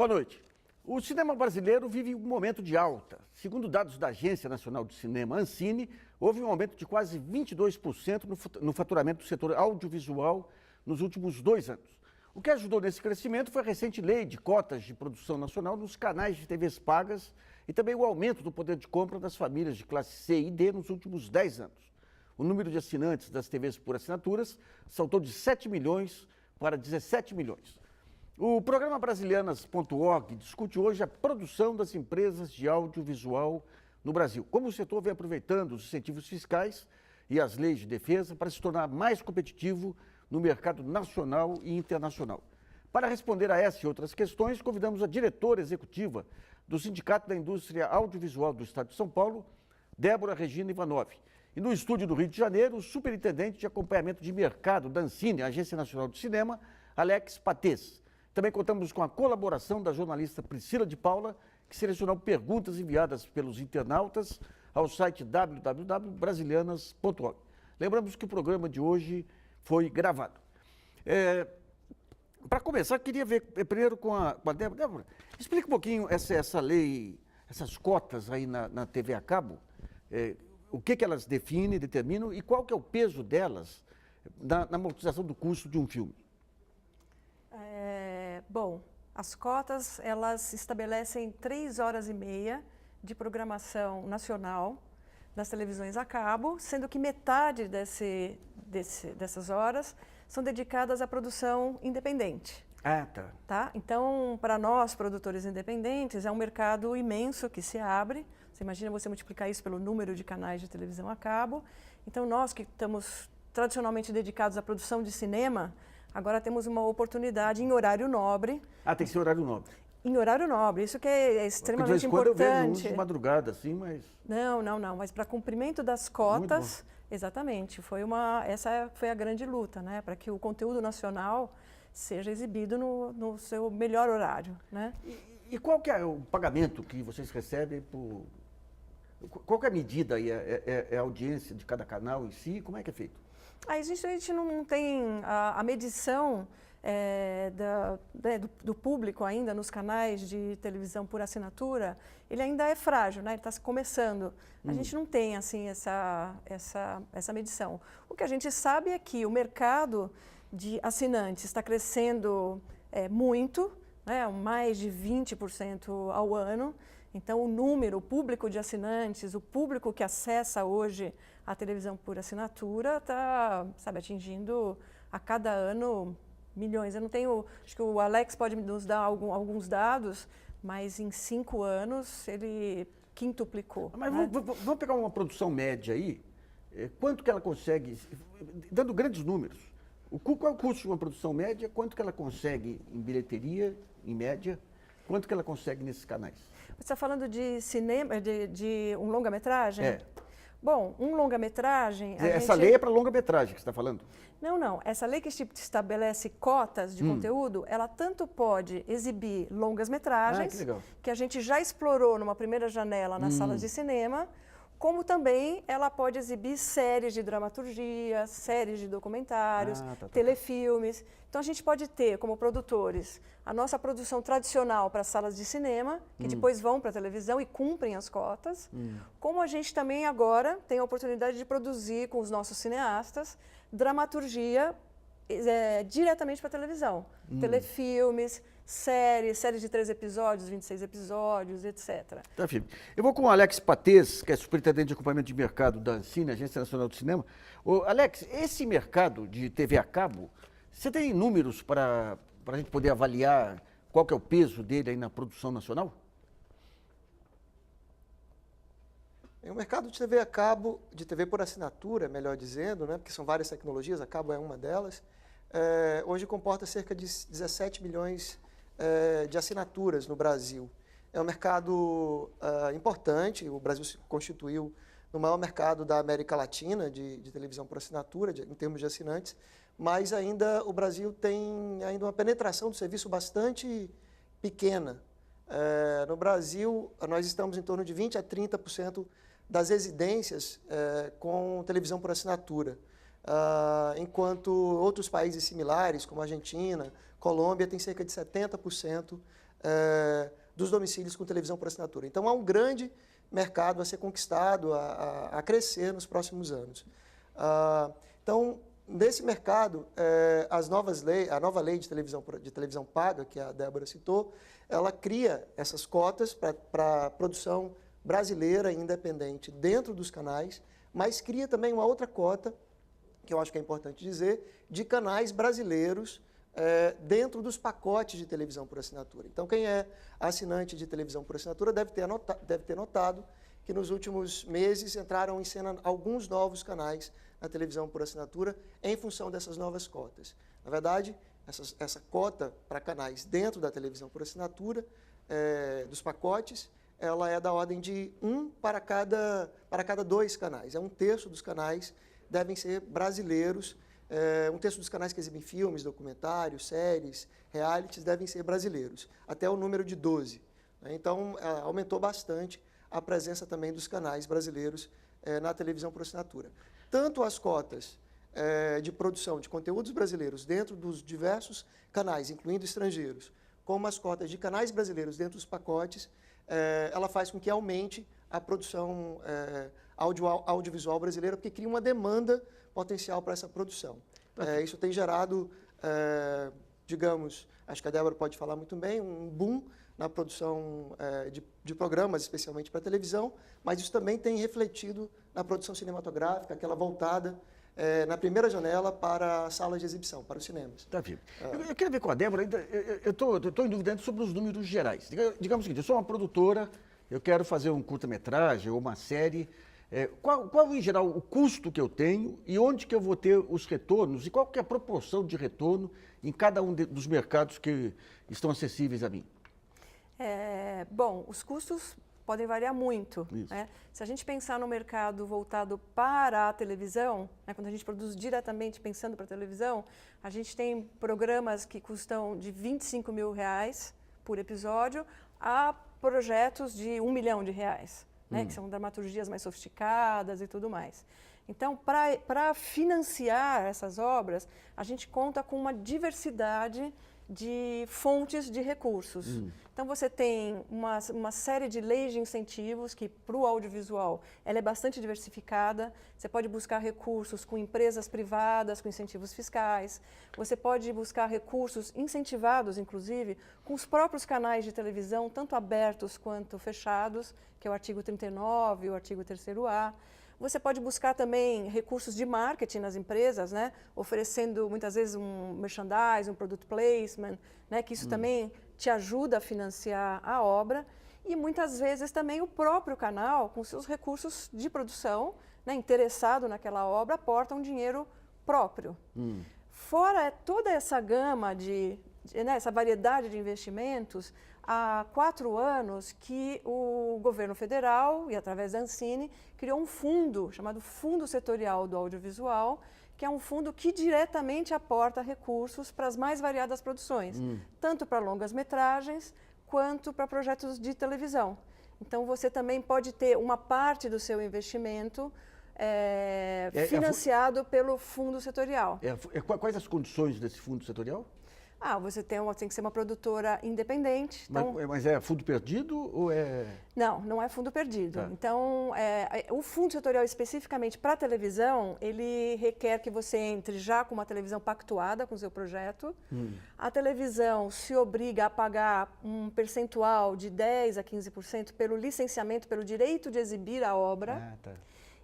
Boa noite. O cinema brasileiro vive um momento de alta. Segundo dados da Agência Nacional de Cinema, Ancine, houve um aumento de quase 22% no faturamento do setor audiovisual nos últimos 2 anos. O que ajudou nesse crescimento foi a recente lei de cotas de produção nacional nos canais de TVs pagas e também o aumento do poder de compra das famílias de classe C e D nos últimos 10 anos. O número de assinantes das TVs por assinaturas saltou de 7 milhões para 17 milhões. O programa Brasilianas.org discute hoje a produção das empresas de audiovisual no Brasil. Como o setor vem aproveitando os incentivos fiscais e as leis de defesa para se tornar mais competitivo no mercado nacional e internacional. Para responder a essa e outras questões, convidamos a diretora executiva do Sindicato da Indústria Audiovisual do Estado de São Paulo, Débora Regina Ivanov. E no estúdio do Rio de Janeiro, o superintendente de acompanhamento de mercado da Ancine, Agência Nacional de Cinema, Alex Patês. Também contamos com a colaboração da jornalista Priscila de Paula, que selecionou perguntas enviadas pelos internautas ao site www.brasilianas.org. Lembramos que o programa de hoje foi gravado. Para começar, queria ver primeiro com a Débora. Débora, explica um pouquinho essa lei, essas cotas aí na TV a cabo, o que elas definem, determinam e qual que é o peso delas na amortização do custo de um filme. Bom, as cotas, elas estabelecem 3 horas e meia de programação nacional nas televisões a cabo, sendo que metade dessas horas são dedicadas à produção independente. Ah, tá. Então, para nós, produtores independentes, é um mercado imenso que se abre. Você imagina você multiplicar isso pelo número de canais de televisão a cabo. Então, nós que estamos tradicionalmente dedicados à produção de cinema, agora temos uma oportunidade em horário nobre. Ah, tem que ser horário nobre. Em horário nobre, isso que é extremamente importante. De vez em quando eu vejo uns de madrugada, assim, mas... Não, mas para cumprimento das cotas, exatamente, essa foi a grande luta, né? Para que o conteúdo nacional seja exibido no seu melhor horário, né? E qual que é o pagamento que vocês recebem por... Qual que é a medida aí? É a audiência de cada canal em si? Como é que é feito? A gente não tem a medição do público ainda nos canais de televisão por assinatura, ele ainda é frágil, né? Ele está começando. A gente não tem assim essa medição. O que a gente sabe é que o mercado de assinantes está crescendo muito, né? Mais de 20% ao ano. Então, o público de assinantes, o público que acessa hoje a televisão por assinatura está, atingindo a cada ano milhões. Eu não tenho, acho que o Alex pode nos dar alguns dados, mas em 5 anos ele quintuplicou. Mas né? vamos pegar uma produção média aí, quanto que ela consegue, dando grandes números, qual é o custo de uma produção média, quanto que ela consegue em bilheteria, em média, quanto que ela consegue nesses canais? Você está falando de cinema, de um longa-metragem? Bom, um longa-metragem... Essa lei é para longa-metragem que você está falando? Não. Essa lei que estabelece cotas de conteúdo, ela tanto pode exibir longas-metragens, que a gente já explorou numa primeira janela nas salas de cinema, como também ela pode exibir séries de dramaturgia, séries de documentários, telefilmes. Então, a gente pode ter, como produtores, a nossa produção tradicional para as salas de cinema, que depois vão para a televisão e cumprem as cotas, como a gente também agora tem a oportunidade de produzir com os nossos cineastas dramaturgia diretamente para a televisão. Telefilmes, séries de 3 episódios, 26 episódios, etc. Tá, filho. Eu vou com o Alex Patês, que é superintendente de acompanhamento de mercado da Ancine, Agência Nacional de Cinema. Alex, esse mercado de TV a cabo, você tem números para a gente poder avaliar qual que é o peso dele aí na produção nacional? O mercado de TV a cabo, de TV por assinatura, melhor dizendo, né, porque são várias tecnologias, a cabo é uma delas, hoje comporta cerca de 17 milhões de assinaturas no Brasil. É um mercado importante, o Brasil se constituiu no maior mercado da América Latina de televisão por assinatura, em termos de assinantes, mas ainda o Brasil tem ainda uma penetração do serviço bastante pequena. No Brasil, nós estamos em torno de 20% a 30% das residências com televisão por assinatura, enquanto outros países similares, como a Argentina, Colômbia, tem cerca de 70% dos domicílios com televisão por assinatura. Então, há um grande mercado a ser conquistado, a crescer nos próximos anos. Então, nesse mercado, a nova lei de televisão paga, que a Débora citou, ela cria essas cotas para a produção brasileira independente dentro dos canais, mas cria também uma outra cota, que eu acho que é importante dizer, de canais brasileiros dentro dos pacotes de televisão por assinatura. Então, quem é assinante de televisão por assinatura deve ter notado que nos últimos meses entraram em cena alguns novos canais na televisão por assinatura em função dessas novas cotas. Na verdade, essa cota para canais dentro da televisão por assinatura, dos pacotes, ela é da ordem de 1 para cada 2 canais. Um terço dos canais devem ser brasileiros, um terço dos canais que exibem filmes, documentários, séries, realities, devem ser brasileiros, até o número de 12. Então, aumentou bastante a presença também dos canais brasileiros na televisão por assinatura. Tanto as cotas de produção de conteúdos brasileiros dentro dos diversos canais, incluindo estrangeiros, como as cotas de canais brasileiros dentro dos pacotes, ela faz com que aumente a produção audiovisual brasileira, porque cria uma demanda potencial para essa produção. Isso tem gerado, digamos, acho que a Débora pode falar muito bem, um boom na produção de programas, especialmente para televisão, mas isso também tem refletido na produção cinematográfica, aquela voltada na primeira janela para a sala de exibição, para os cinemas. Tá, filho. Eu quero ver com a Débora, eu estou em dúvida sobre os números gerais. Digamos o seguinte, eu sou uma produtora, eu quero fazer um curta-metragem ou uma série. Qual, em geral, o custo que eu tenho e onde que eu vou ter os retornos e qual que é a proporção de retorno em cada um dos mercados que estão acessíveis a mim? Bom, os custos podem variar muito. Né? Se a gente pensar no mercado voltado para a televisão, né, quando a gente produz diretamente pensando para a televisão, a gente tem programas que custam de R$25 mil por episódio a projetos de R$1 milhão, né, que são dramaturgias mais sofisticadas e tudo mais. Então, para financiar essas obras, a gente conta com uma diversidade de fontes de recursos. Então, você tem uma série de leis de incentivos que, para o audiovisual, ela é bastante diversificada. Você pode buscar recursos com empresas privadas, com incentivos fiscais. Você pode buscar recursos incentivados, inclusive, com os próprios canais de televisão, tanto abertos quanto fechados, que é o artigo 39 e o artigo 3º-A. Você pode buscar também recursos de marketing nas empresas, né? Oferecendo muitas vezes um merchandising, um product placement, né? Que isso também te ajuda a financiar a obra. E muitas vezes também o próprio canal, com seus recursos de produção, né? Interessado naquela obra, aporta um dinheiro próprio. Fora toda essa gama né, essa variedade de investimentos, há 4 anos que o governo federal, e através da Ancine, criou um fundo chamado Fundo Setorial do Audiovisual, que é um fundo que diretamente aporta recursos para as mais variadas produções, tanto para longas metragens quanto para projetos de televisão. Então, você também pode ter uma parte do seu investimento financiado pelo Fundo Setorial. Quais as condições desse Fundo Setorial? Você tem que ser uma produtora independente. Então... Mas é fundo perdido ou é... Não, não é fundo perdido. Tá. Então, o fundo setorial especificamente para a televisão, ele requer que você entre já com uma televisão pactuada com o seu projeto. A televisão se obriga a pagar um percentual de 10% a 15% pelo licenciamento, pelo direito de exibir a obra. Tá.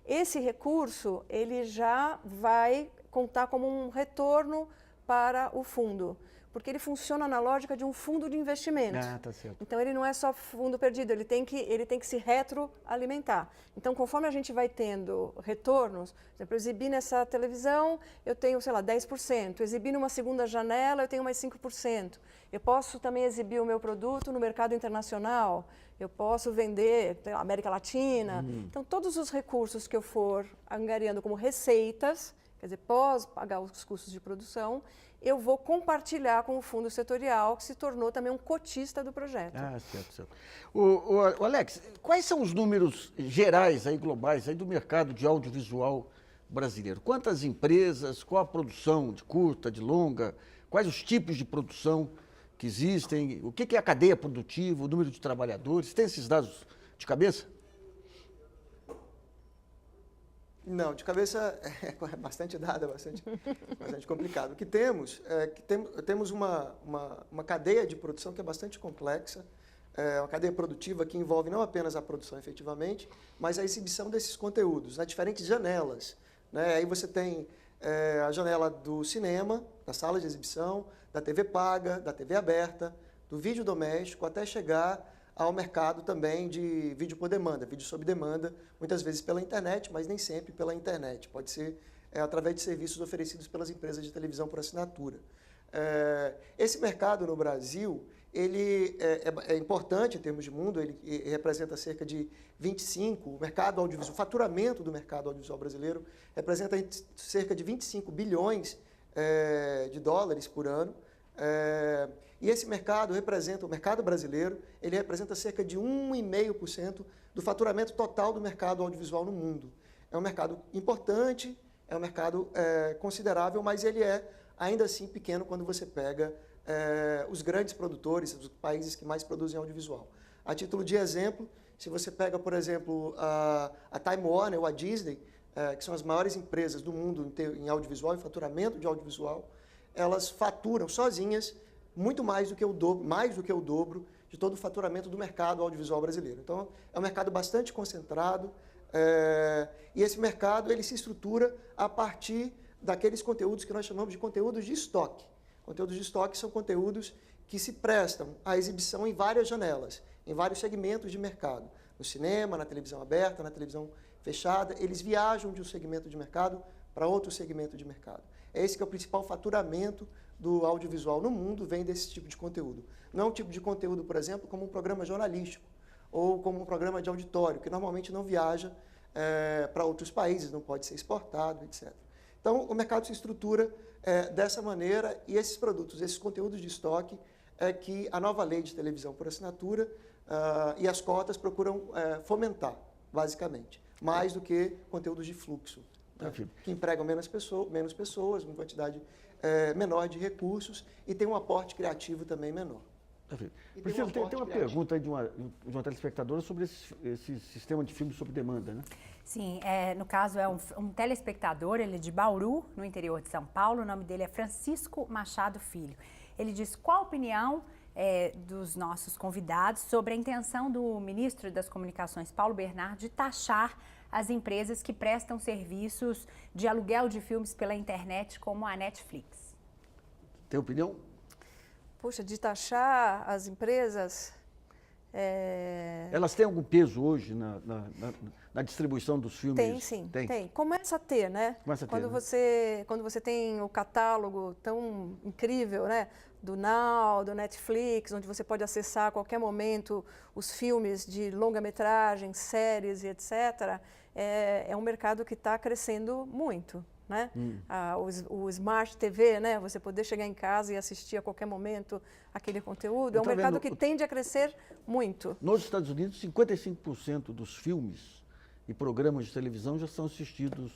Esse recurso, ele já vai contar como um retorno para o fundo, porque ele funciona na lógica de um fundo de investimento. Tá certo. Então, ele não é só fundo perdido, ele tem que se retroalimentar. Então, conforme a gente vai tendo retornos, por exemplo, eu exibir nessa televisão, eu tenho, 10%. Exibir numa segunda janela, eu tenho mais 5%. Eu posso também exibir o meu produto no mercado internacional, eu posso vender na América Latina. Então, todos os recursos que eu for angariando como receitas, quer dizer, pós pagar os custos de produção, eu vou compartilhar com o fundo setorial, que se tornou também um cotista do projeto. Certo. O Alex, quais são os números gerais, aí, globais, aí, do mercado de audiovisual brasileiro? Quantas empresas, qual a produção de curta, de longa, quais os tipos de produção que existem? O que é a cadeia produtiva, o número de trabalhadores? Tem esses dados de cabeça? Não, de cabeça é bastante dado, bastante complicado. O que temos é que temos uma cadeia de produção que é bastante complexa, uma cadeia produtiva que envolve não apenas a produção efetivamente, mas a exibição desses conteúdos nas diferentes janelas, né? Aí você tem a janela do cinema, da sala de exibição, da TV paga, da TV aberta, do vídeo doméstico, até chegar ao mercado também de vídeo por demanda, vídeo sob demanda, muitas vezes pela internet, mas nem sempre pela internet. Pode ser através de serviços oferecidos pelas empresas de televisão por assinatura. Esse mercado no Brasil, ele é importante em termos de mundo, ele representa cerca de 25, o mercado audiovisual, o faturamento do mercado audiovisual brasileiro representa cerca de 25 bilhões de dólares por ano. E esse mercado representa, o mercado brasileiro, ele representa cerca de 1,5% do faturamento total do mercado audiovisual no mundo. É um mercado importante, é um mercado considerável, mas ele é ainda assim pequeno quando você pega os grandes produtores, os países que mais produzem audiovisual. A título de exemplo, se você pega, por exemplo, a Time Warner ou a Disney, que são as maiores empresas do mundo em audiovisual, em faturamento de audiovisual, elas faturam sozinhas muito mais do que o dobro de todo o faturamento do mercado audiovisual brasileiro. Então, é um mercado bastante concentrado e esse mercado ele se estrutura a partir daqueles conteúdos que nós chamamos de conteúdos de estoque. Conteúdos de estoque são conteúdos que se prestam à exibição em várias janelas, em vários segmentos de mercado. No cinema, na televisão aberta, na televisão fechada, eles viajam de um segmento de mercado para outro segmento de mercado. É esse que é o principal faturamento do audiovisual no mundo, vem desse tipo de conteúdo. Não é um tipo de conteúdo, por exemplo, como um programa jornalístico ou como um programa de auditório, que normalmente não viaja para outros países, não pode ser exportado, etc. Então, o mercado se estrutura dessa maneira e esses produtos, esses conteúdos de estoque, é que a nova lei de televisão por assinatura e as cotas procuram fomentar, basicamente, mais do que conteúdos de fluxo, né, que empregam menos pessoas, uma quantidade menor de recursos e tem um aporte criativo também menor. Priscila, tem uma pergunta aí de uma telespectadora sobre esse sistema de filme sob demanda, né? Sim, no caso é um telespectador, ele é de Bauru, no interior de São Paulo, o nome dele é Francisco Machado Filho. Ele diz qual a opinião dos nossos convidados sobre a intenção do ministro das Comunicações, Paulo Bernardo, de taxar as empresas que prestam serviços de aluguel de filmes pela internet, como a Netflix. Tem opinião? Puxa, de taxar as empresas... Elas têm algum peso hoje na distribuição dos filmes? Tem, sim. Tem. Começa a ter, né? Começa a ter, quando você tem o catálogo tão incrível, né? Do Now, do Netflix, onde você pode acessar a qualquer momento os filmes de longa-metragem, séries e etc., é um mercado que está crescendo muito. Né? O Smart TV, né? Você poder chegar em casa e assistir a qualquer momento aquele conteúdo, é um mercado que tende a crescer muito. Nos Estados Unidos, 55% dos filmes e programas de televisão já são assistidos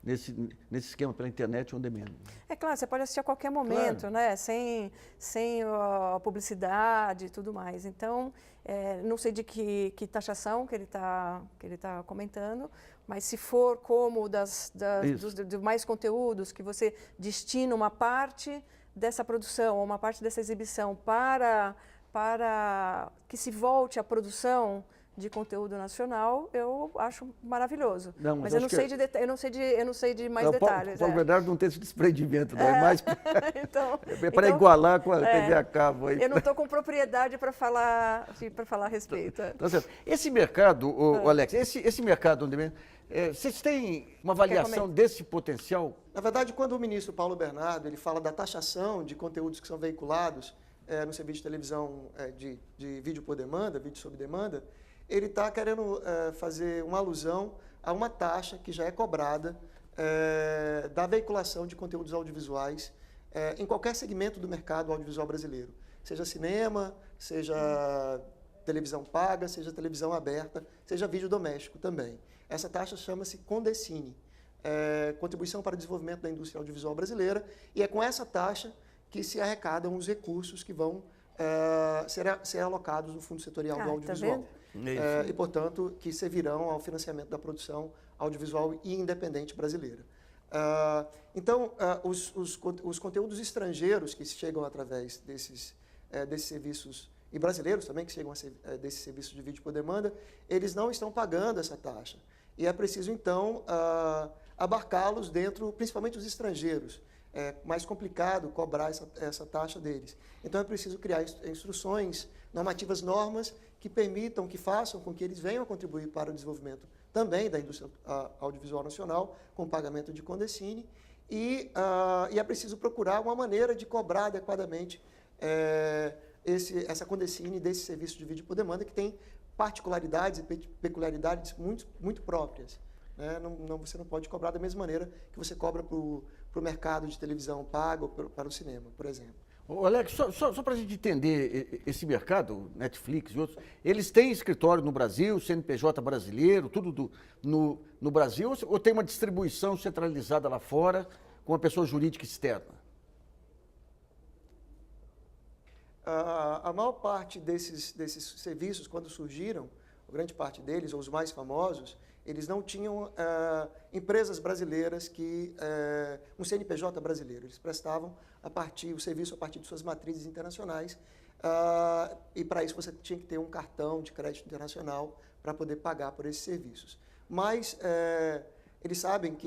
nesse esquema pela internet on demand. É claro, você pode assistir a qualquer momento, claro, né? Sem a publicidade e tudo mais. Então, não sei de que taxação que ele tá comentando, mas se for como dos mais conteúdos, que você destina uma parte dessa produção, ou uma parte dessa exibição para que se volte à produção de conteúdo nacional, eu acho maravilhoso. Mas eu não sei de mais detalhes. Paulo Bernardo não tem esse desprendimento, não é mais para igualar com a TV a cabo. Aí. Eu não estou com propriedade para falar a respeito. Tá certo. Esse mercado, Alex, esse mercado onde vocês têm uma avaliação desse potencial? Na verdade, quando o ministro Paulo Bernardo ele fala da taxação de conteúdos que são veiculados no serviço de televisão de vídeo por demanda, vídeo sob demanda, ele está querendo fazer uma alusão a uma taxa que já é cobrada da veiculação de conteúdos audiovisuais em qualquer segmento do mercado audiovisual brasileiro, seja cinema, seja televisão paga, seja televisão aberta, seja vídeo doméstico também. Essa taxa chama-se Condecine, Contribuição para o Desenvolvimento da Indústria Audiovisual Brasileira, e é com essa taxa que se arrecadam os recursos que vão ser alocados no Fundo Setorial do Audiovisual. E, portanto, que servirão ao financiamento da produção audiovisual e independente brasileira. Então, os conteúdos estrangeiros que chegam através desses serviços, e brasileiros também que chegam desses serviços de vídeo por demanda, eles não estão pagando essa taxa. E é preciso, então, abarcá-los dentro, principalmente os estrangeiros. É mais complicado cobrar essa taxa deles. Então, é preciso criar instruções, normativas, normas que permitam, que façam com que eles venham a contribuir para o desenvolvimento também da indústria audiovisual nacional, com pagamento de Condecine, e é preciso procurar uma maneira de cobrar adequadamente essa Condecine desse serviço de vídeo por demanda, que tem particularidades e peculiaridades muito próprias. Né? Você não pode cobrar da mesma maneira que você cobra para o mercado de televisão pago ou para o cinema, por exemplo. Ô, Alex, só para a gente entender esse mercado, Netflix e outros, eles têm escritório no Brasil, CNPJ brasileiro, tudo no Brasil, ou tem uma distribuição centralizada lá fora com uma pessoa jurídica externa? A maior parte desses serviços, quando surgiram, a grande parte deles, ou os mais famosos, eles não tinham empresas brasileiras um CNPJ brasileiro. Eles prestavam o serviço a partir de suas matrizes internacionais, e para isso você tinha que ter um cartão de crédito internacional para poder pagar por esses serviços. Mas eles sabem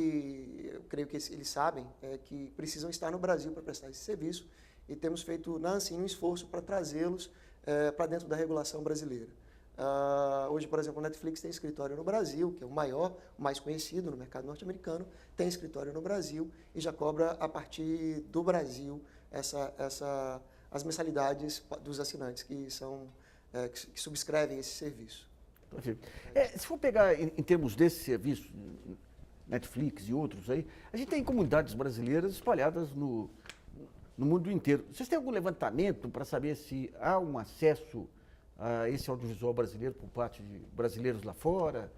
eu creio que eles sabem que precisam estar no Brasil para prestar esse serviço, e temos feito na Ancine um esforço para trazê-los para dentro da regulação brasileira. Hoje, por exemplo, o Netflix tem escritório no Brasil, que é o maior, o mais conhecido no mercado norte-americano, tem escritório no Brasil e já cobra a partir do Brasil as mensalidades dos assinantes que subscrevem esse serviço. Se for pegar em termos desse serviço, Netflix e outros aí, a gente tem comunidades brasileiras espalhadas no mundo inteiro. Vocês têm algum levantamento para saber se há um acesso a esse audiovisual brasileiro por parte de brasileiros lá fora,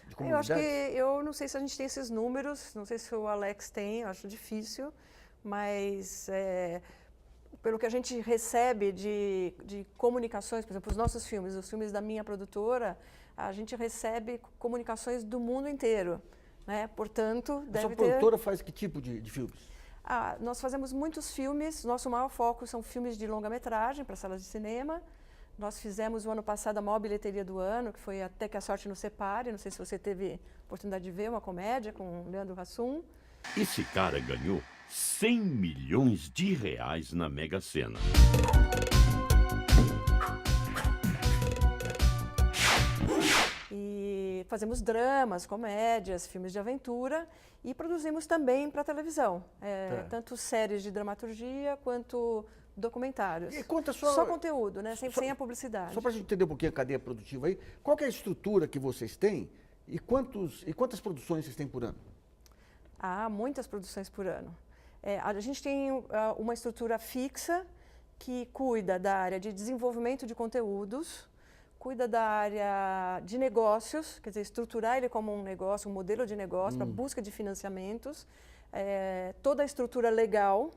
de comunidades? Eu não sei se a gente tem esses números, não sei se o Alex tem, eu acho difícil, mas pelo que a gente recebe de comunicações, por exemplo, os nossos filmes, os filmes da minha produtora, a gente recebe comunicações do mundo inteiro, né? Portanto, a sua produtora faz que tipo de filmes? Nós fazemos muitos filmes, nosso maior foco são filmes de longa-metragem para salas de cinema. Nós fizemos o ano passado a maior bilheteria do ano, que foi Até que a Sorte Nos Separe. Não sei se você teve oportunidade de ver, uma comédia com o Leandro Hassum. Esse cara ganhou 100 milhões de reais na Mega Sena. E fazemos dramas, comédias, filmes de aventura e produzimos também para televisão. Tanto séries de dramaturgia quanto documentários. E conta só conteúdo, né? Sem a publicidade. Só para a gente entender um pouquinho a cadeia produtiva aí, qual que é a estrutura que vocês têm e quantas produções vocês têm por ano? Muitas produções por ano. A gente tem uma estrutura fixa que cuida da área de desenvolvimento de conteúdos, cuida da área de negócios, quer dizer, estruturar ele como um negócio, um modelo de negócio para busca de financiamentos, toda a estrutura legal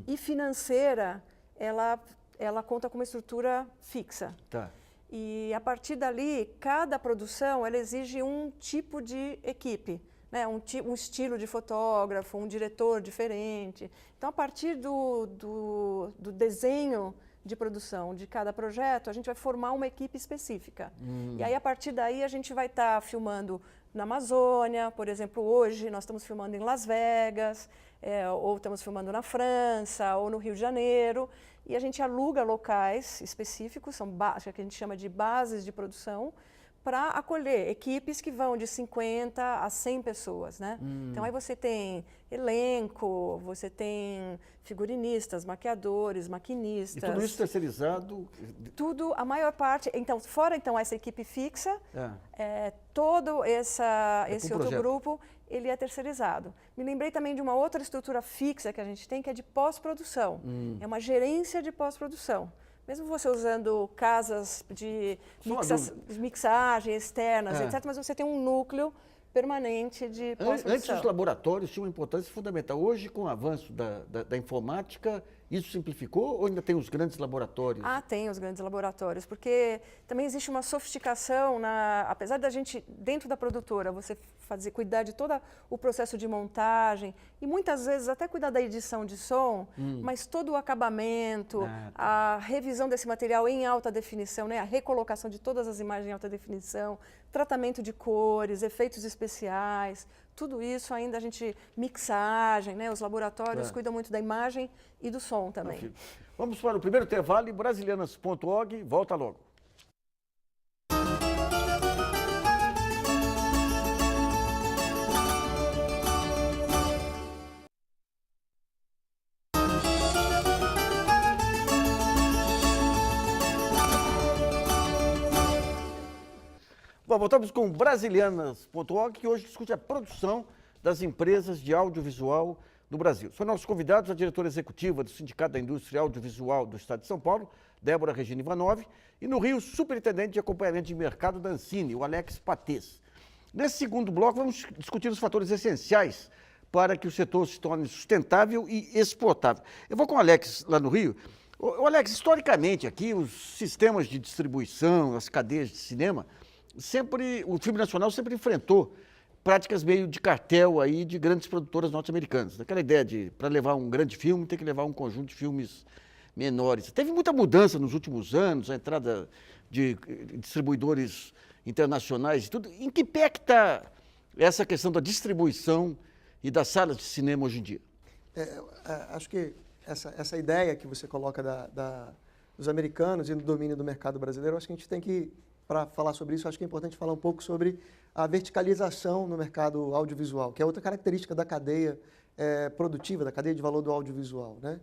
e financeira, ela conta com uma estrutura fixa. Tá. E a partir dali, cada produção ela exige um tipo de equipe, né? Um estilo de fotógrafo, um diretor diferente. Então, a partir do desenho de produção de cada projeto, a gente vai formar uma equipe específica. E aí, a partir daí, a gente vai estar filmando na Amazônia, por exemplo, hoje nós estamos filmando em Las Vegas, ou estamos filmando na França, ou no Rio de Janeiro, e a gente aluga locais específicos, são que a gente chama de bases de produção, para acolher equipes que vão de 50 a 100 pessoas, né? Então, aí você tem elenco, você tem figurinistas, maquiadores, maquinistas. E tudo isso terceirizado? Tudo, a maior parte. Então, fora essa equipe fixa, todo esse outro grupo, ele é terceirizado. Me lembrei também de uma outra estrutura fixa que a gente tem, que é de pós-produção. É uma gerência de pós-produção. Mesmo você usando casas de mixagem externas, etc., mas você tem um núcleo permanente de pós-produção. Antes os laboratórios tinham uma importância fundamental. Hoje, com o avanço da informática, Isso simplificou ou ainda tem os grandes laboratórios? Ah, tem os grandes laboratórios, porque também existe uma sofisticação, apesar da gente, dentro da produtora, você cuidar de todo o processo de montagem e muitas vezes até cuidar da edição de som, mas todo o acabamento, a revisão desse material em alta definição, né, a recolocação de todas as imagens em alta definição, tratamento de cores, efeitos especiais, tudo isso ainda a gente, mixagem, né, os laboratórios cuidam muito da imagem e do som também. Vamos para o primeiro intervalo e brasilianas.org volta logo. Bom, voltamos com brasilianas.org, que hoje discute a produção das empresas de audiovisual no Brasil. São nossos convidados a diretora executiva do Sindicato da Indústria Audiovisual do Estado de São Paulo, Débora Regina Ivanov, e no Rio, o superintendente de acompanhamento de mercado da Ancine, o Alex Patês. Nesse segundo bloco, vamos discutir os fatores essenciais para que o setor se torne sustentável e exportável. Eu vou com o Alex lá no Rio. Ô, Alex, historicamente aqui, os sistemas de distribuição, as cadeias de cinema, o filme nacional sempre enfrentou práticas meio de cartel aí de grandes produtoras norte-americanas. Aquela ideia de, para levar um grande filme, tem que levar um conjunto de filmes menores. Teve muita mudança nos últimos anos, a entrada de distribuidores internacionais e tudo. Em que pé que está essa questão da distribuição e das salas de cinema hoje em dia? Acho que essa ideia que você coloca dos americanos e do domínio do mercado brasileiro, acho que a gente tem que, para falar sobre isso, acho que é importante falar um pouco sobre a verticalização no mercado audiovisual, que é outra característica da cadeia produtiva, da cadeia de valor do audiovisual, né?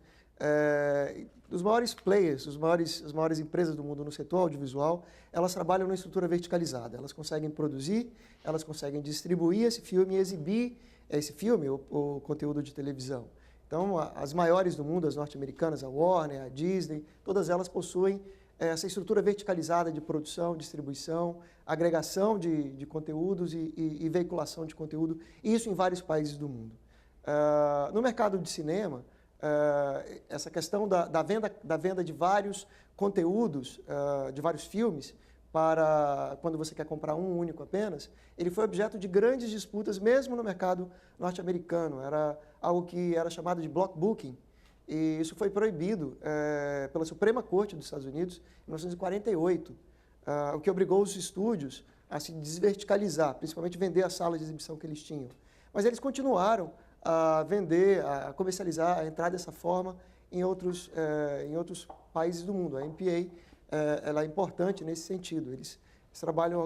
Os maiores players, as maiores empresas do mundo no setor audiovisual, elas trabalham numa estrutura verticalizada. Elas conseguem produzir, elas conseguem distribuir esse filme e exibir esse filme, o conteúdo de televisão. Então, as maiores do mundo, as norte-americanas, a Warner, a Disney, todas elas possuem essa estrutura verticalizada de produção, distribuição, agregação de conteúdos e veiculação de conteúdo, e isso em vários países do mundo. No mercado de cinema, essa questão da venda de vários conteúdos, de vários filmes, para quando você quer comprar um único apenas, ele foi objeto de grandes disputas, mesmo no mercado norte-americano. Era algo que era chamado de block booking, e isso foi proibido pela Suprema Corte dos Estados Unidos em 1948, o que obrigou os estúdios a se desverticalizar, principalmente vender as salas de exibição que eles tinham. Mas eles continuaram a vender, a comercializar, a entrar dessa forma em outros países do mundo. A MPA ela é importante nesse sentido, eles trabalham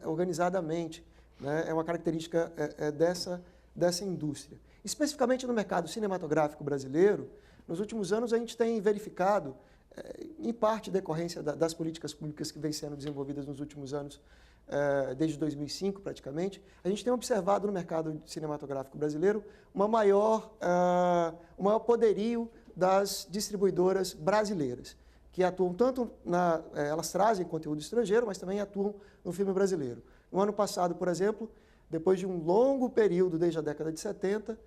organizadamente, né? É uma característica dessa indústria. Especificamente no mercado cinematográfico brasileiro, nos últimos anos a gente tem verificado, em parte decorrência das políticas públicas que vêm sendo desenvolvidas nos últimos anos, desde 2005 praticamente, a gente tem observado no mercado cinematográfico brasileiro um maior poderio das distribuidoras brasileiras, que atuam tanto elas trazem conteúdo estrangeiro, mas também atuam no filme brasileiro. No ano passado, por exemplo, depois de um longo período, desde a década de 70,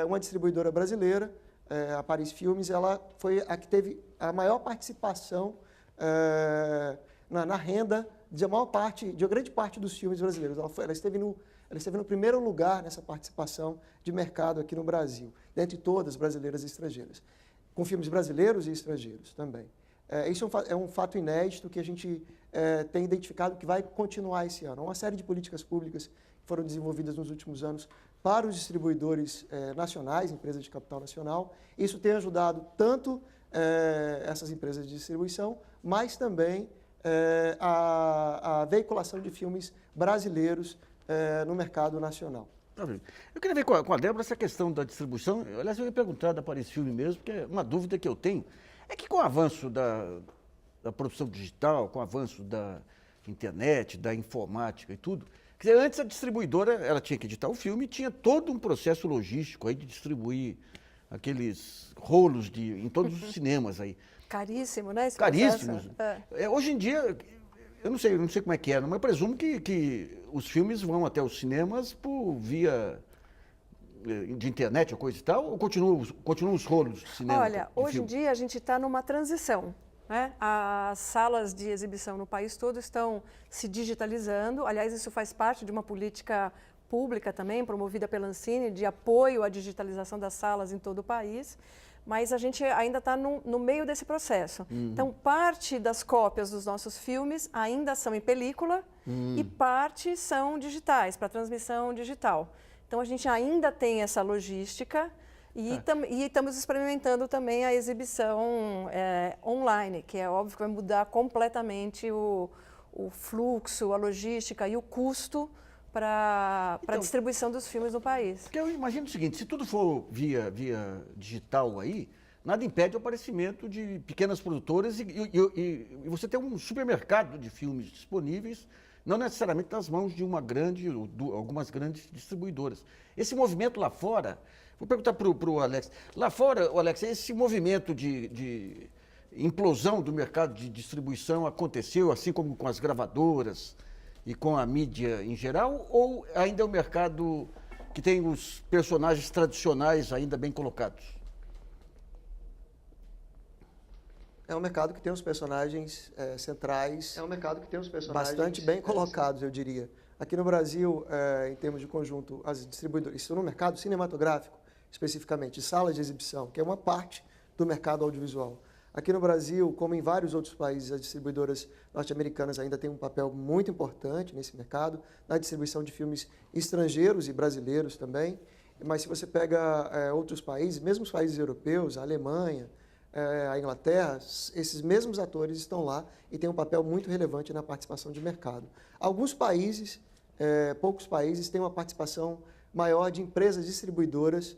uma distribuidora brasileira, a Paris Filmes, ela foi a que teve a maior participação na renda de uma grande parte dos filmes brasileiros. Ela esteve no primeiro lugar nessa participação de mercado aqui no Brasil, dentre todas brasileiras e estrangeiras, com filmes brasileiros e estrangeiros também. Isso é um fato inédito que a gente tem identificado que vai continuar esse ano. Uma série de políticas públicas que foram desenvolvidas nos últimos anos para os distribuidores nacionais, empresas de capital nacional. Isso tem ajudado tanto essas empresas de distribuição, mas também a veiculação de filmes brasileiros no mercado nacional. Eu queria ver com a Débora essa questão da distribuição. Aliás, eu ia perguntar da Paris Filme mesmo, porque é uma dúvida que eu tenho. É que com o avanço da produção digital, com o avanço da internet, da informática e tudo, quer dizer, antes a distribuidora ela tinha que editar o filme e tinha todo um processo logístico aí de distribuir aqueles rolos em todos os cinemas aí. Caríssimo, né? Esse Caríssimos. Hoje em dia, eu não sei como é que é, mas eu presumo que os filmes vão até os cinemas via de internet ou coisa e tal, ou continuam os rolos de cinema? Olha, hoje em dia a gente está numa transição. Né? As salas de exibição no país todo estão se digitalizando. Aliás, isso faz parte de uma política pública também, promovida pela Ancine, de apoio à digitalização das salas em todo o país. Mas a gente ainda está no meio desse processo. Então, parte das cópias dos nossos filmes ainda são em película e parte são digitais, para transmissão digital. Então, a gente ainda tem essa logística e estamos experimentando também a exibição online, que é óbvio que vai mudar completamente o fluxo, a logística e o custo para a distribuição dos filmes no país. Porque eu imagino o seguinte, se tudo for via digital aí, nada impede o aparecimento de pequenas produtoras e você ter um supermercado de filmes disponíveis, não necessariamente nas mãos de algumas grandes distribuidoras. Esse movimento lá fora, vou perguntar para o Alex, lá fora, Alex, esse movimento de implosão do mercado de distribuição aconteceu assim como com as gravadoras e com a mídia em geral, ou ainda é um mercado que tem os personagens tradicionais ainda bem colocados? É um mercado que tem os personagens centrais. É um mercado que tem os personagens bastante bem colocados, eu diria. Aqui no Brasil, em termos de conjunto, as distribuidoras, isso no mercado cinematográfico, especificamente, de salas de exibição, que é uma parte do mercado audiovisual. Aqui no Brasil, como em vários outros países, as distribuidoras norte-americanas ainda têm um papel muito importante nesse mercado, na distribuição de filmes estrangeiros e brasileiros também. Mas se você pega outros países, mesmo os países europeus, a Alemanha, a Inglaterra, esses mesmos atores estão lá e têm um papel muito relevante na participação de mercado. Alguns países, poucos países, têm uma participação maior de empresas distribuidoras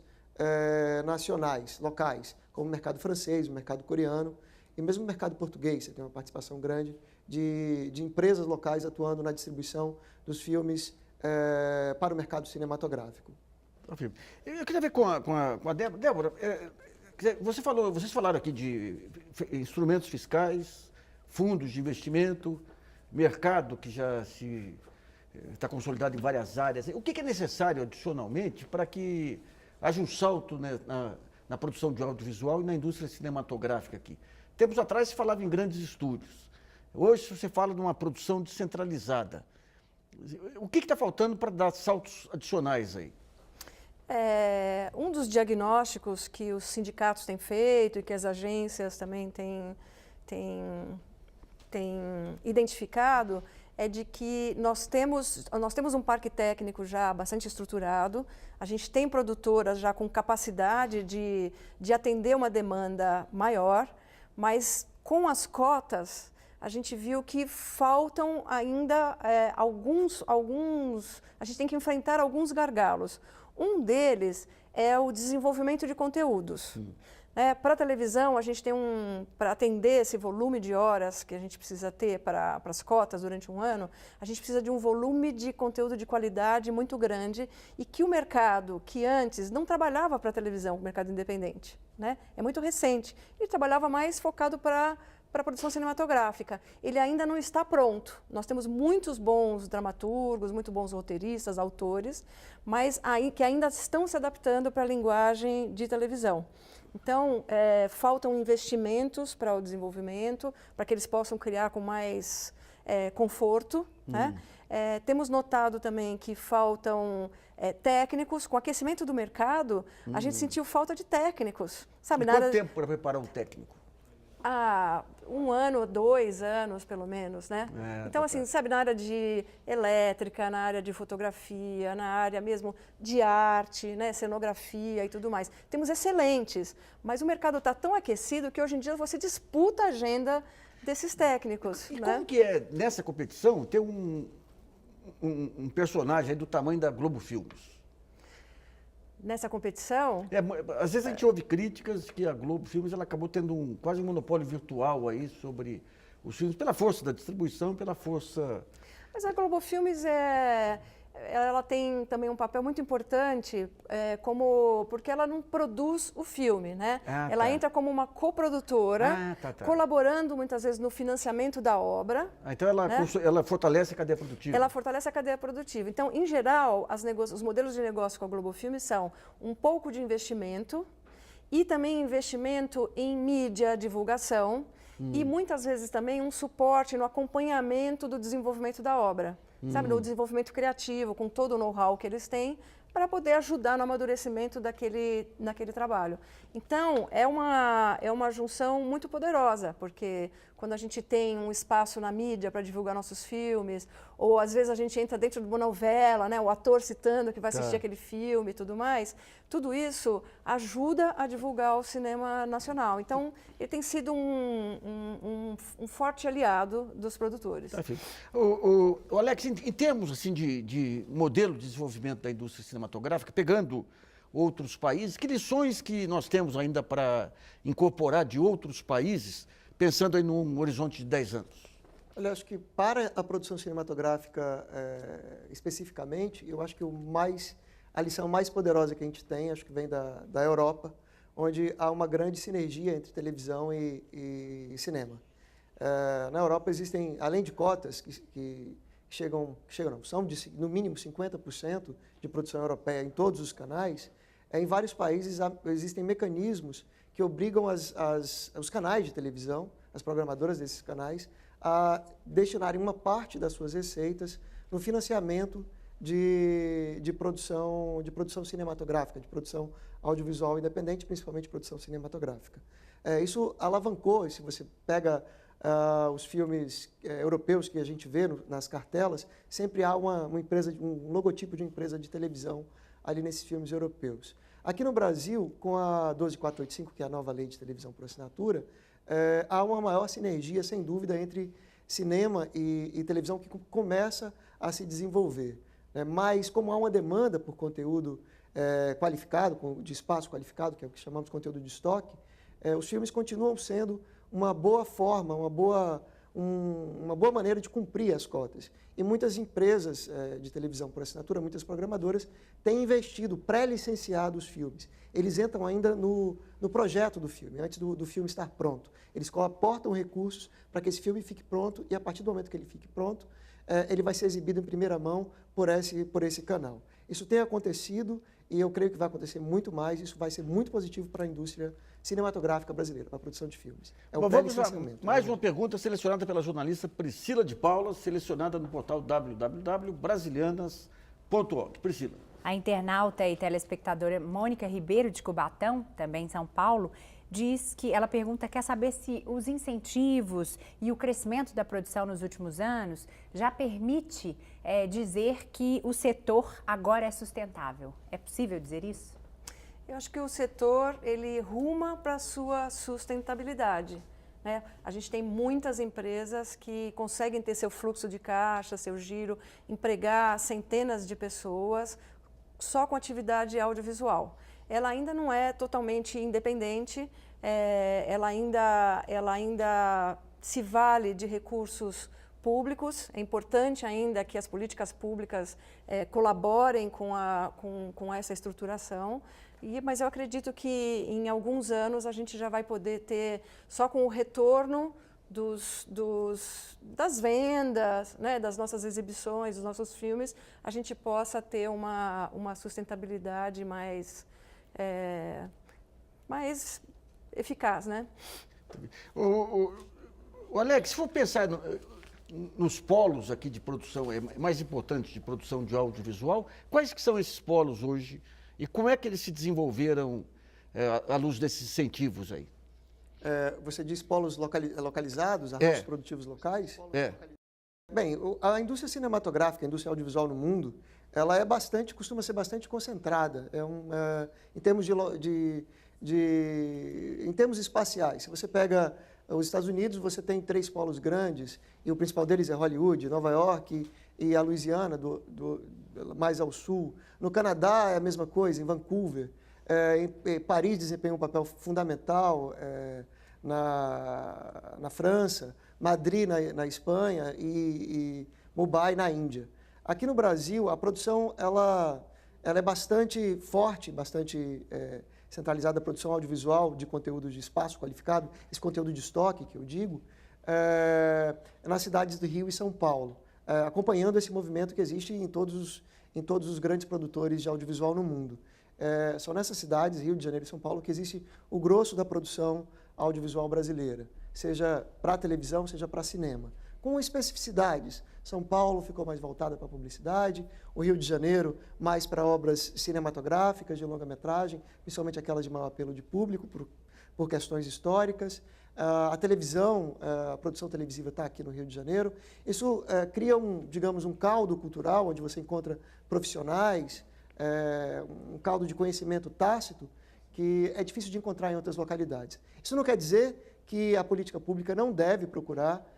nacionais, locais, como o mercado francês, o mercado coreano e mesmo o mercado português. Você tem uma participação grande de empresas locais atuando na distribuição dos filmes para o mercado cinematográfico. Eu queria ver com a Débora. Débora, vocês falaram aqui de instrumentos fiscais, fundos de investimento, mercado que já está consolidado em várias áreas. O que é necessário adicionalmente para que haja um salto, né, na produção de audiovisual e na indústria cinematográfica aqui? Tempos atrás se falava em grandes estúdios. Hoje você fala de uma produção descentralizada. O que está faltando para dar saltos adicionais aí? Um dos diagnósticos que os sindicatos têm feito e que as agências também têm identificado é de que nós temos um parque técnico já bastante estruturado, a gente tem produtoras já com capacidade de atender uma demanda maior, mas com as cotas a gente viu que faltam ainda a gente tem que enfrentar alguns gargalos. Um deles é o desenvolvimento de conteúdos. Para a televisão, a gente tem para atender esse volume de horas que a gente precisa ter para as cotas durante um ano, a gente precisa de um volume de conteúdo de qualidade muito grande e que o mercado, que antes não trabalhava para a televisão, o mercado independente, né? É muito recente, ele trabalhava mais focado para a produção cinematográfica. Ele ainda não está pronto. Nós temos muitos bons dramaturgos, muito bons roteiristas, autores, mas que ainda estão se adaptando para a linguagem de televisão. Então, faltam investimentos para o desenvolvimento, para que eles possam criar com mais conforto. Né? Temos notado também que faltam técnicos. Com o aquecimento do mercado, a gente sentiu falta de técnicos. Sabe, quanto tempo para preparar um técnico? 1 ano, 2 anos, pelo menos, né? Então, assim, sabe, na área de elétrica, na área de fotografia, na área mesmo de arte, né, cenografia e tudo mais. Temos excelentes, mas o mercado está tão aquecido que hoje em dia você disputa a agenda desses técnicos. E né? como que é, nessa competição, ter um personagem aí do tamanho da Globo Filmes? Nessa competição? Às vezes a gente ouve críticas que a Globo Filmes ela acabou tendo quase um monopólio virtual aí sobre os filmes, pela força da distribuição, pela força... Mas a Globo Filmes é ela tem também um papel muito importante, porque ela não produz o filme, né? Ela entra como uma coprodutora, colaborando muitas vezes no financiamento da obra. Então ela fortalece a cadeia produtiva. Ela fortalece a cadeia produtiva. Então, em geral, os modelos de negócio com a Globo Filmes são um pouco de investimento e também investimento em mídia, divulgação e muitas vezes também um suporte no acompanhamento do desenvolvimento da obra. Sabe, no desenvolvimento criativo, com todo o know-how que eles têm, para poder ajudar no amadurecimento daquele trabalho. Então, é uma junção muito poderosa, porque quando a gente tem um espaço na mídia para divulgar nossos filmes, ou às vezes a gente entra dentro de uma novela, né, o ator citando que vai assistir aquele filme e tudo mais, tudo isso ajuda a divulgar o cinema nacional. Então, ele tem sido um forte aliado dos produtores. O Alex, em termos assim, de modelo de desenvolvimento da indústria cinematográfica, pegando outros países, que lições que nós temos ainda para incorporar de outros países, pensando aí num horizonte de 10 anos? Olha, acho que para a produção cinematográfica especificamente, eu acho que a lição mais poderosa que a gente tem, acho que vem da Europa, onde há uma grande sinergia entre televisão e cinema. Na Europa existem, além de cotas que são de, no mínimo 50% de produção europeia em todos os canais, em vários países existem mecanismos que obrigam os canais de televisão, as programadoras desses canais, a destinarem uma parte das suas receitas no financiamento de produção cinematográfica, de produção audiovisual independente, principalmente produção cinematográfica. Isso alavancou, se você pega os filmes europeus que a gente vê nas cartelas, sempre há um logotipo de uma empresa de televisão ali nesses filmes europeus. Aqui no Brasil, com a 12485, que é a nova lei de televisão por assinatura, há uma maior sinergia, sem dúvida, entre cinema e televisão que começa a se desenvolver. Mas, como há uma demanda por conteúdo qualificado, de espaço qualificado, que é o que chamamos de conteúdo de estoque, os filmes continuam sendo uma boa forma, uma boa maneira de cumprir as cotas. E muitas empresas de televisão por assinatura, muitas programadoras, têm investido, pré-licenciado os filmes. Eles entram ainda no projeto do filme, antes do filme estar pronto. Eles aportam recursos para que esse filme fique pronto e, a partir do momento que ele fique pronto, ele vai ser exibido em primeira mão por esse canal. Isso tem acontecido e eu creio que vai acontecer muito mais. Isso vai ser muito positivo para a indústria cinematográfica brasileira, para a produção de filmes. Vamos lá, mais uma pergunta selecionada pela jornalista Priscila de Paula, selecionada no portal www.brasilianas.org. Priscila. A internauta e telespectadora Mônica Ribeiro, de Cubatão, também em São Paulo, ela quer saber se os incentivos e o crescimento da produção nos últimos anos já permite dizer que o setor agora é sustentável. É possível dizer isso? Eu acho que o setor, ele ruma para a sua sustentabilidade. Né? A gente tem muitas empresas que conseguem ter seu fluxo de caixa, seu giro, empregar centenas de pessoas só com atividade audiovisual. Ela ainda não é totalmente independente, ela ainda se vale de recursos públicos. É importante ainda que as políticas públicas colaborem com essa estruturação. Mas eu acredito que em alguns anos a gente já vai poder ter, só com o retorno das vendas, né, das nossas exibições, dos nossos filmes, a gente possa ter uma sustentabilidade mais eficaz, né? O Alex, se for pensar nos polos aqui de produção mais importantes de produção de audiovisual, quais que são esses polos hoje e como é que eles se desenvolveram à luz desses incentivos aí? Você diz polos localizados, arranjos produtivos locais? Bem, a indústria cinematográfica, a indústria audiovisual no mundo, ela costuma ser bastante concentrada. Em termos espaciais, se você pega os Estados Unidos, você tem 3 polos grandes, e o principal deles é Hollywood, Nova York e a Louisiana, mais ao sul. No Canadá é a mesma coisa, em Vancouver. Paris desempenha um papel fundamental na França, Madrid na Espanha e Mumbai na Índia. Aqui no Brasil, a produção ela é bastante forte, bastante centralizada, a produção audiovisual de conteúdo de espaço qualificado, esse conteúdo de estoque que eu digo, nas cidades do Rio e São Paulo, acompanhando esse movimento que existe em todos os grandes produtores de audiovisual no mundo. São nessas cidades, Rio de Janeiro e São Paulo, que existe o grosso da produção audiovisual brasileira, seja para televisão, seja para cinema, com especificidades. São Paulo ficou mais voltada para a publicidade, o Rio de Janeiro mais para obras cinematográficas de longa-metragem, principalmente aquelas de maior apelo de público, por questões históricas. A televisão, a produção televisiva está aqui no Rio de Janeiro. Isso cria digamos, um caldo cultural, onde você encontra profissionais, um caldo de conhecimento tácito, que é difícil de encontrar em outras localidades. Isso não quer dizer que a política pública não deve procurar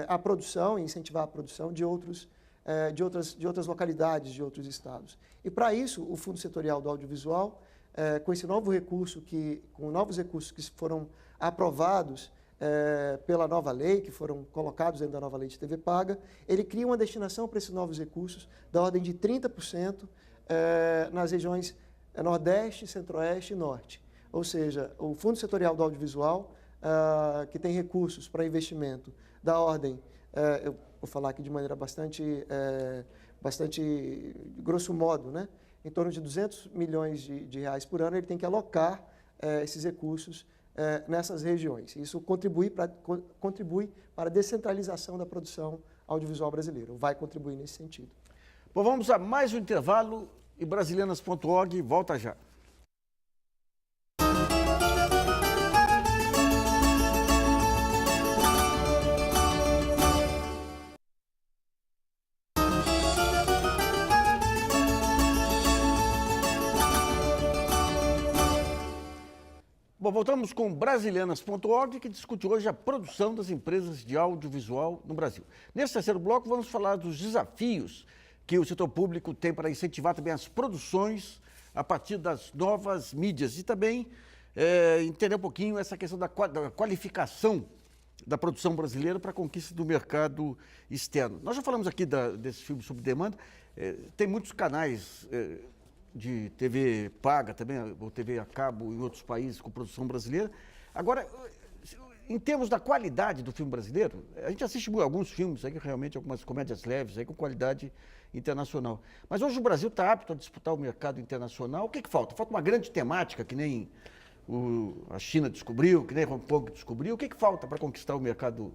a produção e incentivar a produção de outras localidades, de outros estados. E para isso, o Fundo Setorial do Audiovisual, com esse novo recurso, com novos recursos que foram aprovados pela nova lei, que foram colocados dentro da nova lei de TV Paga, ele cria uma destinação para esses novos recursos da ordem de 30% nas regiões Nordeste, Centro-Oeste e Norte. Ou seja, o Fundo Setorial do Audiovisual, que tem recursos para investimento da ordem, eu vou falar aqui de maneira bastante grosso modo, né? Em torno de 200 milhões de reais por ano, ele tem que alocar esses recursos nessas regiões. Isso contribui para a descentralização da produção audiovisual brasileira, vai contribuir nesse sentido. Bom, vamos a mais um intervalo e brasileiras.org volta já. Bom, voltamos com brasileiras.org, que discute hoje a produção das empresas de audiovisual no Brasil. Nesse terceiro bloco, vamos falar dos desafios que o setor público tem para incentivar também as produções a partir das novas mídias e também entender um pouquinho essa questão da qualificação da produção brasileira para a conquista do mercado externo. Nós já falamos aqui desse filme sob demanda, tem muitos canais de TV paga também, ou TV a cabo em outros países com produção brasileira. Agora, em termos da qualidade do filme brasileiro, a gente assiste alguns filmes, aí, realmente algumas comédias leves, aí, com qualidade internacional. Mas hoje o Brasil está apto a disputar o mercado internacional. O que falta? Falta uma grande temática, que nem a China descobriu, que nem Hong Kong descobriu. O que falta para conquistar o mercado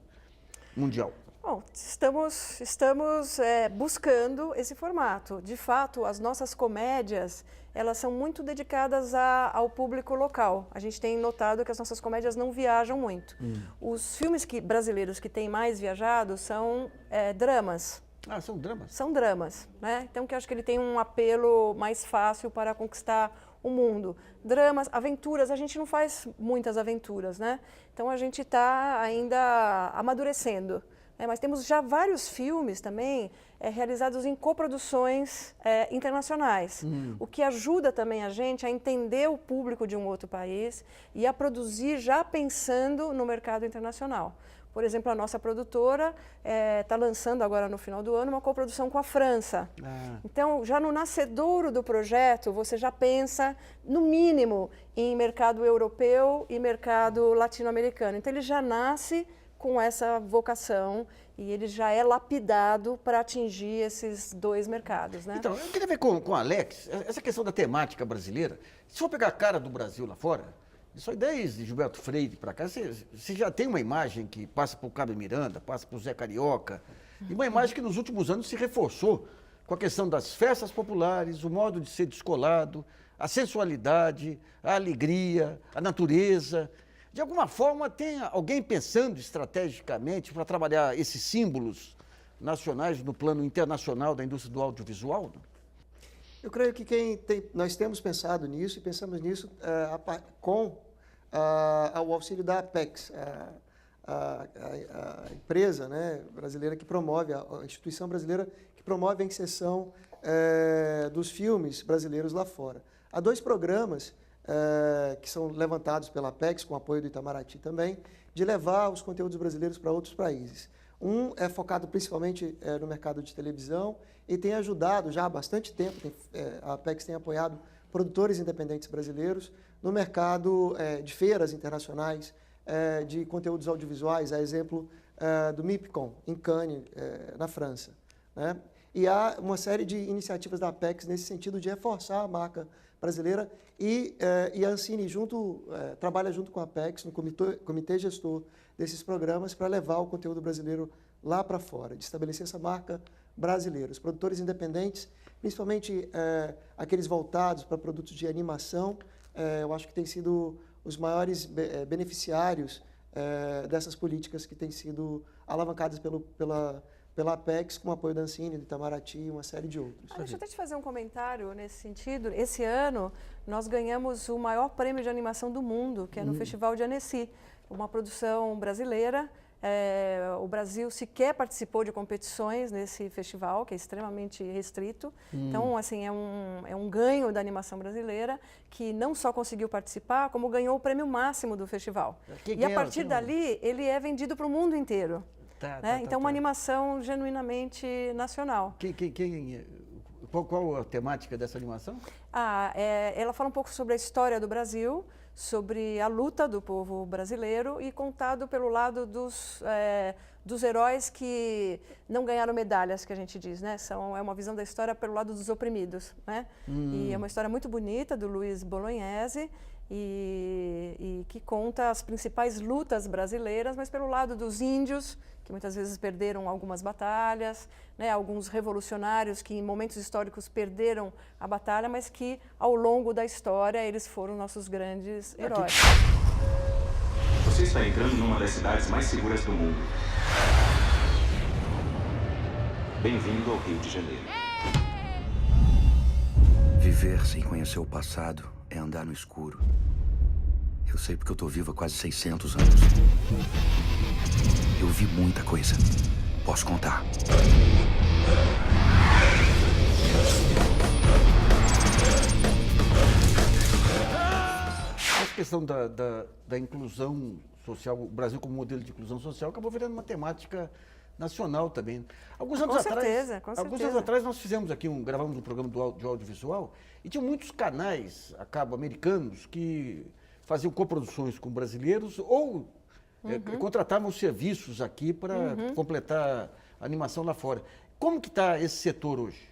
mundial? Bom, estamos buscando esse formato. De fato, as nossas comédias, elas são muito dedicadas ao público local. A gente tem notado que as nossas comédias não viajam muito. Os filmes brasileiros que têm mais viajado são dramas. Ah, são dramas? São dramas, né? Então, que eu acho que ele tem um apelo mais fácil para conquistar o mundo. Dramas, aventuras, a gente não faz muitas aventuras, né? Então, a gente está ainda amadurecendo. Mas temos já vários filmes também realizados em coproduções internacionais, o que ajuda também a gente a entender o público de um outro país e a produzir já pensando no mercado internacional. Por exemplo, a nossa produtora está lançando agora no final do ano uma coprodução com a França. Então, já no nascedouro do projeto, você já pensa, no mínimo, em mercado europeu e mercado latino-americano. Então, ele já nasce com essa vocação e ele já é lapidado para atingir esses dois mercados, né? Então, eu queria ver com o Alex, essa questão da temática brasileira. Se for pegar a cara do Brasil lá fora, isso aí desde Gilberto Freire para cá, você já tem uma imagem que passa por Cabo Miranda, passa por Zé Carioca, e uma imagem que nos últimos anos se reforçou com a questão das festas populares, o modo de ser descolado, a sensualidade, a alegria, a natureza. De alguma forma, tem alguém pensando estrategicamente para trabalhar esses símbolos nacionais no plano internacional da indústria do audiovisual? Eu creio que nós temos pensado nisso e pensamos nisso com o auxílio da Apex, a empresa, né, brasileira que promove, a instituição brasileira que promove a inserção dos filmes brasileiros lá fora. Há 2 programas que são levantados pela Apex, com apoio do Itamaraty também, de levar os conteúdos brasileiros para outros países. Um é focado principalmente no mercado de televisão e tem ajudado já há bastante tempo, a Apex tem apoiado produtores independentes brasileiros no mercado de feiras internacionais, de conteúdos audiovisuais, a exemplo do MIPCOM, em Cannes, na França, né? E há uma série de iniciativas da Apex nesse sentido de reforçar a marca brasileira e a Ancine trabalha junto com a Apex no comitê gestor desses programas para levar o conteúdo brasileiro lá para fora, de estabelecer essa marca brasileira. Os produtores independentes, principalmente aqueles voltados para produtos de animação, eu acho que têm sido os maiores beneficiários dessas políticas que têm sido alavancadas pela Apex, com o apoio da Ancine, do Itamaraty e uma série de outros. Deixa eu até te fazer um comentário nesse sentido. Esse ano, nós ganhamos o maior prêmio de animação do mundo, que é no Festival de Annecy, uma produção brasileira. O Brasil sequer participou de competições nesse festival, que é extremamente restrito. Então, assim, é um ganho da animação brasileira, que não só conseguiu participar, como ganhou o prêmio máximo do festival. E a partir dali, ele é vendido para o mundo inteiro. Então, uma animação genuinamente nacional. Qual a temática dessa animação? Ela fala um pouco sobre a história do Brasil, sobre a luta do povo brasileiro e contado pelo lado dos heróis que não ganharam medalhas, que a gente diz, né? É uma visão da história pelo lado dos oprimidos, né? E é uma história muito bonita do Luiz Bolognese e que conta as principais lutas brasileiras, mas pelo lado dos índios, que muitas vezes perderam algumas batalhas, né? Alguns revolucionários que em momentos históricos perderam a batalha, mas que ao longo da história eles foram nossos grandes heróis. Você está entrando numa das cidades mais seguras do mundo. Bem-vindo ao Rio de Janeiro. Viver sem conhecer o passado é andar no escuro. Eu sei porque eu tô vivo há quase 600 anos. Eu vi muita coisa. Posso contar. Essa questão da inclusão social, o Brasil como modelo de inclusão social, acabou virando uma temática nacional também. Alguns anos atrás nós fizemos aqui gravamos um programa de audiovisual e tinha muitos canais a cabo americanos que faziam coproduções com brasileiros ou contratavam serviços aqui para completar a animação lá fora. Como que está esse setor hoje?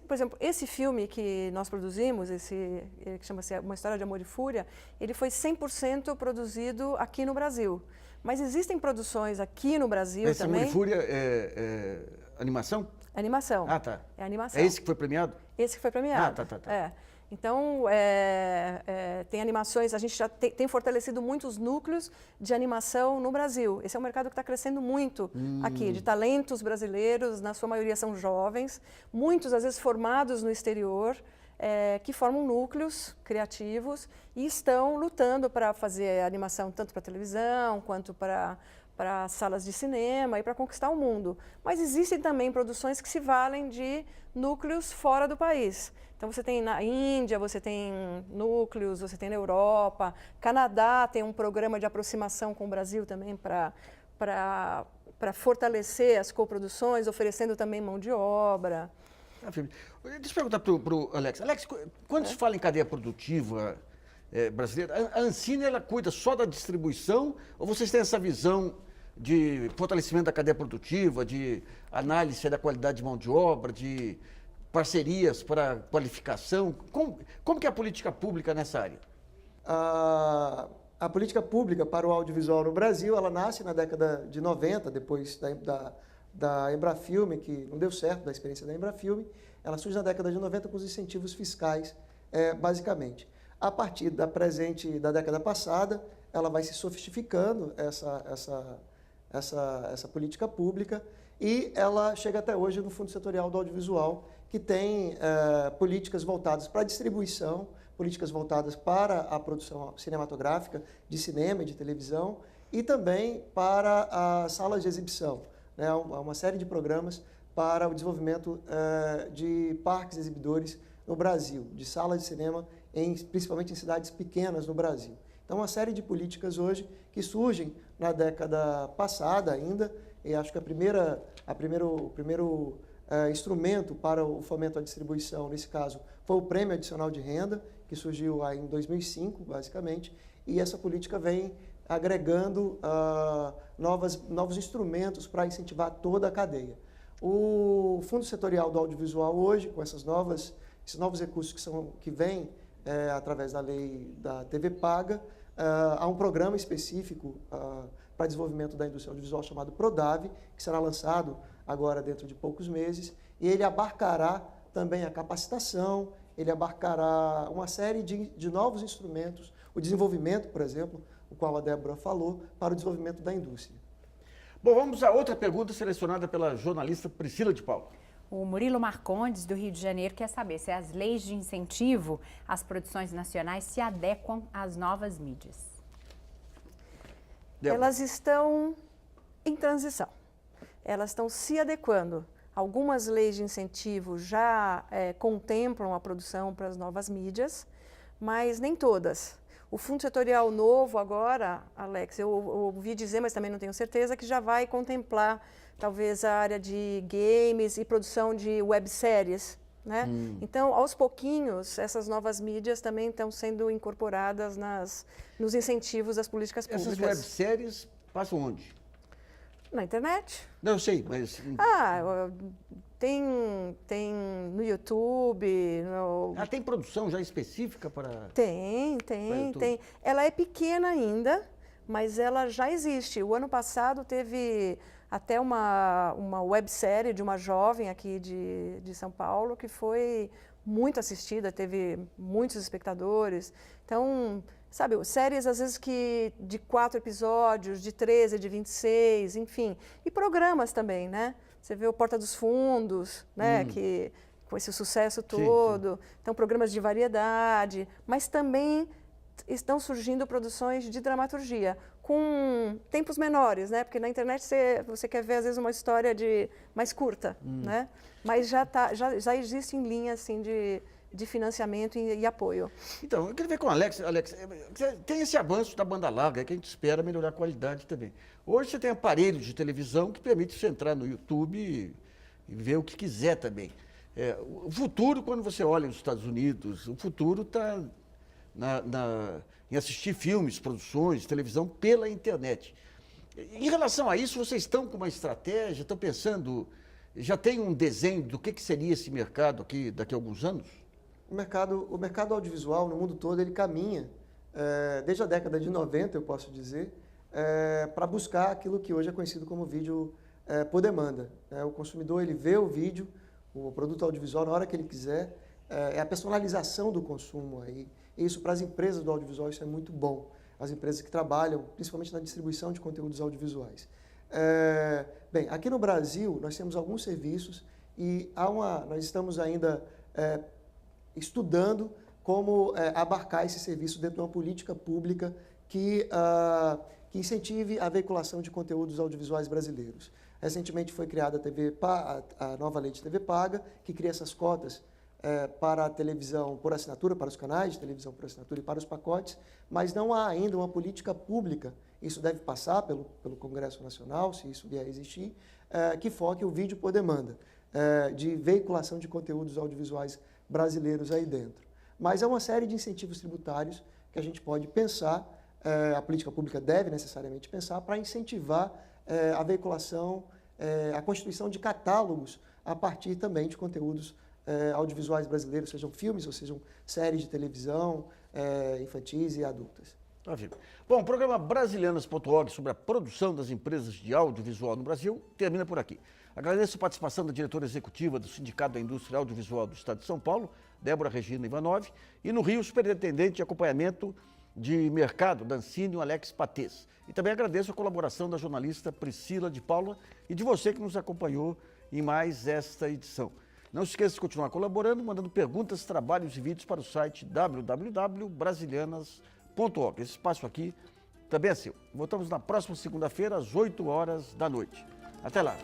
Por exemplo, esse filme que nós produzimos, que chama-se Uma História de Amor e Fúria, ele foi 100% produzido aqui no Brasil. Mas existem produções aqui no Brasil esse também... Amor e Fúria é animação? Animação. Tá. É animação. É esse que foi premiado? Esse que foi premiado. Tá. Então, tem animações, a gente já tem fortalecido muitos núcleos de animação no Brasil. Esse é um mercado que está crescendo muito aqui, de talentos brasileiros, na sua maioria são jovens, muitos às vezes formados no exterior, que formam núcleos criativos e estão lutando para fazer animação tanto para televisão quanto para salas de cinema e para conquistar o mundo. Mas existem também produções que se valem de núcleos fora do país. Então, você tem na Índia, você tem núcleos, você tem na Europa. Canadá tem um programa de aproximação com o Brasil também para fortalecer as coproduções, oferecendo também mão de obra. Deixa eu perguntar para o Alex. Alex, quando se fala em cadeia produtiva brasileira, a Ancine ela cuida só da distribuição ou vocês têm essa visão de fortalecimento da cadeia produtiva, de análise da qualidade de mão de obra, de parcerias para qualificação? Como que é a política pública nessa área? A política pública para o audiovisual no Brasil, ela nasce na década de 90, depois da Embrafilme, que não deu certo, da experiência da Embrafilme. Ela surge na década de 90 com os incentivos fiscais, basicamente. A partir da década passada, ela vai se sofistificando, essa política pública, e ela chega até hoje no Fundo Setorial do Audiovisual, que tem políticas voltadas para a distribuição, políticas voltadas para a produção cinematográfica, de cinema e de televisão, e também para as salas de exibição, né? Uma série de programas para o desenvolvimento de parques exibidores no Brasil, de salas de cinema, principalmente em cidades pequenas no Brasil. Então, uma série de políticas hoje que surgem na década passada ainda, e acho que o primeiro instrumento para o fomento à distribuição, nesse caso, foi o Prêmio Adicional de Renda, que surgiu aí em 2005, basicamente, e essa política vem agregando novos instrumentos para incentivar toda a cadeia. O Fundo Setorial do Audiovisual hoje, com esses novos recursos que vêm através da lei da TV Paga, há um programa específico para desenvolvimento da indústria audiovisual chamado PRODAV, que será lançado agora dentro de poucos meses, e ele abarcará também a capacitação, ele abarcará uma série de novos instrumentos, o desenvolvimento, por exemplo, o qual a Débora falou, para o desenvolvimento da indústria. Bom, vamos a outra pergunta selecionada pela jornalista Priscila de Paula. O Murilo Marcondes, do Rio de Janeiro, quer saber se as leis de incentivo às produções nacionais se adequam às novas mídias. Elas estão em transição. Elas estão se adequando. Algumas leis de incentivo já contemplam a produção para as novas mídias, mas nem todas. O Fundo Setorial novo agora, Alex, eu ouvi dizer, mas também não tenho certeza, que já vai contemplar talvez a área de games e produção de webséries, né? Então, aos pouquinhos, essas novas mídias também estão sendo incorporadas nos incentivos das políticas públicas. Essas webséries passam onde? Na internet. Não, eu sei, mas... Tem no YouTube. Tem produção já específica para... Tem. Ela é pequena ainda, mas ela já existe. O ano passado teve até uma websérie de uma jovem aqui de São Paulo que foi muito assistida, teve muitos espectadores. Então, sabe, séries às vezes de 4 episódios, de 13, de 26, enfim. E programas também, né? Você vê o Porta dos Fundos, né? Que, com esse sucesso todo. Sim. Então, programas de variedade, mas também estão surgindo produções de dramaturgia, com tempos menores, né? Porque na internet você quer ver, às vezes, uma história mais curta, né? Mas já existe em linha, assim, de financiamento e apoio. Então, eu queria ver com o Alex. Alex, tem esse avanço da banda larga que a gente espera melhorar a qualidade também. Hoje você tem aparelhos de televisão que permitem você entrar no YouTube e ver o que quiser também. O futuro, quando você olha nos Estados Unidos, o futuro está em assistir filmes, produções, televisão pela internet. Em relação a isso, vocês estão com uma estratégia, estão pensando, já tem um desenho do que seria esse mercado aqui daqui a alguns anos? O mercado audiovisual no mundo todo, ele caminha, desde a década de 90, eu posso dizer, para buscar aquilo que hoje é conhecido como vídeo por demanda. O consumidor, ele vê o vídeo, o produto audiovisual na hora que ele quiser, é a personalização do consumo aí. E isso, para as empresas do audiovisual, isso é muito bom. As empresas que trabalham, principalmente na distribuição de conteúdos audiovisuais. Bem, aqui no Brasil, nós temos alguns serviços e nós estamos ainda estudando como abarcar esse serviço dentro de uma política pública que incentive a veiculação de conteúdos audiovisuais brasileiros. Recentemente foi criada a nova lei de TV Paga, que cria essas cotas para a televisão por assinatura, para os canais de televisão por assinatura e para os pacotes, mas não há ainda uma política pública, isso deve passar pelo Congresso Nacional, se isso vier a existir, que foque o vídeo por demanda, de veiculação de conteúdos audiovisuais brasileiros aí dentro. Mas é uma série de incentivos tributários que a gente pode pensar, a política pública deve necessariamente pensar, para incentivar a veiculação, a constituição de catálogos a partir também de conteúdos audiovisuais brasileiros, sejam filmes ou sejam séries de televisão, infantis e adultas. Bom, o programa Brasilianas.org sobre a produção das empresas de audiovisual no Brasil termina por aqui. Agradeço a participação da diretora executiva do Sindicato da Indústria Audiovisual do Estado de São Paulo, Débora Regina Ivanov, e no Rio, o superintendente de acompanhamento de mercado da Ancine, Alex Patês. E também agradeço a colaboração da jornalista Priscila de Paula e de você que nos acompanhou em mais esta edição. Não se esqueça de continuar colaborando, mandando perguntas, trabalhos e vídeos para o site www.brasilianas.org. Esse espaço aqui também é seu. Voltamos na próxima segunda-feira, às 8 horas da noite. Até lá!